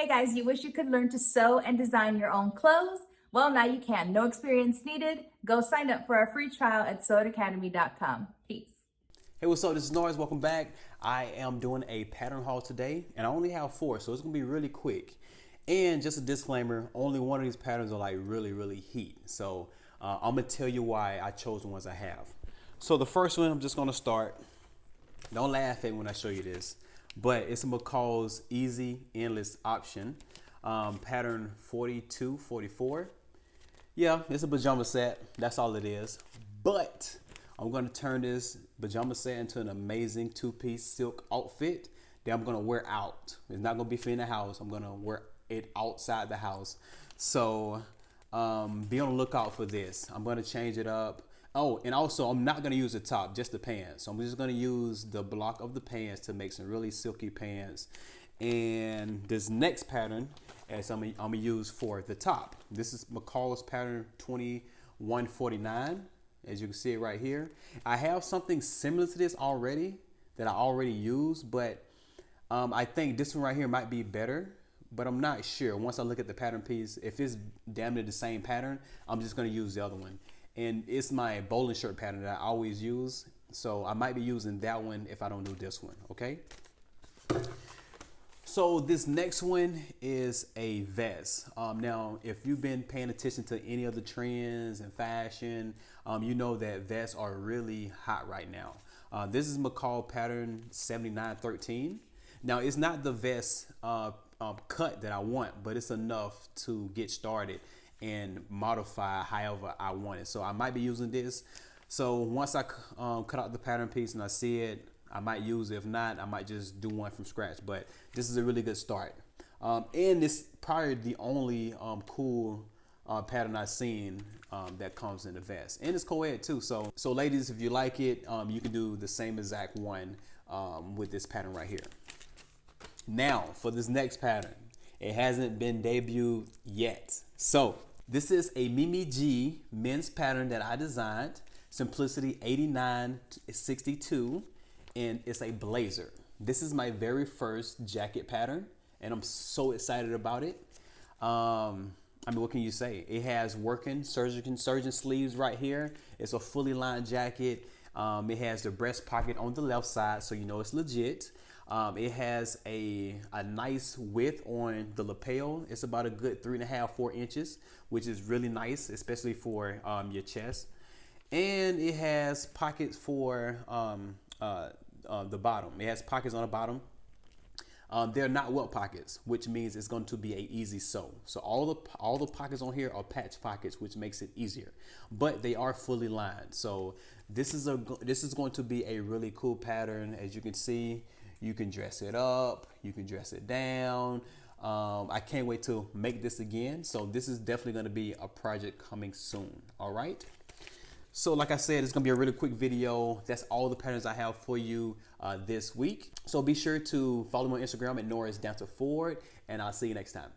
Hey guys, you wish you could learn to sew and design your own clothes? Well, now you can. No experience needed. Go sign up for our free trial at sewitacademy.com. Peace. Hey, what's up? This is Norris. Welcome back. I am doing a pattern haul today, and I only have 4, so it's gonna be really quick. And just a disclaimer, only one of these patterns are like really heat. So I'm gonna tell you why I chose the ones I have. So the first one, I'm just gonna start. Don't laugh at me when I show you this, but it's a McCall's Easy Endless Option, pattern 4244. Yeah, it's a pajama set. That's all it is. But I'm gonna turn this pajama set into an amazing 2-piece silk outfit that I'm gonna wear out. It's not gonna be for in the house. I'm gonna wear it outside the house. So be on the lookout for this. I'm gonna change it up. Oh, and also I'm not gonna use the top, just the pants. So I'm just gonna use the block of the pants to make some really silky pants. And this next pattern is I'm gonna use for the top. This is McCall's pattern 2149. As you can see it right here. I have something similar to this already that I already use, but I think this one right here might be better, but I'm not sure. Once I look at the pattern piece, if it's damn near the same pattern, I'm just gonna use the other one. And it's my bowling shirt pattern that I always use. So I might be using that one if I don't do this one, okay? So this next one is a vest. Now, if you've been paying attention to any of the trends and fashion, you know that vests are really hot right now. This is McCall pattern 7913. Now, it's not the vest cut that I want, but it's enough to get started and modify however I want it. So I might be using this. So once I cut out the pattern piece and I see it, I might use it. If not, I might just do one from scratch. But this is a really good start. And it's probably the only cool pattern I've seen that comes in the vest. And it's co-ed too. So ladies, if you like it, you can do the same exact one with this pattern right here. Now, for this next pattern, it hasn't been debuted yet. So this is a Mimi G men's pattern that I designed, Simplicity 8962, and it's a blazer. This is my very first jacket pattern, and I'm so excited about it. I mean, what can you say? It has working surgeon sleeves right here. It's a fully lined jacket. It has the breast pocket on the left side, so you know it's legit. It has a nice width on the lapel. It's about a good 3.5–4 inches, which is really nice, especially for your chest. And it has pockets for the bottom. It has pockets on the bottom. They're not welt pockets, which means it's going to be an easy sew. So all the pockets on here are patch pockets, which makes it easier. But they are fully lined. So this is going to be a really cool pattern. As you can see, you can dress it up, you can dress it down. I can't wait to make this again. So this is definitely going to be a project coming soon. All right. So like I said, it's gonna be a really quick video. That's all the patterns I have for you this week. So be sure to follow me on Instagram at Norris Danta Ford, and I'll see you next time.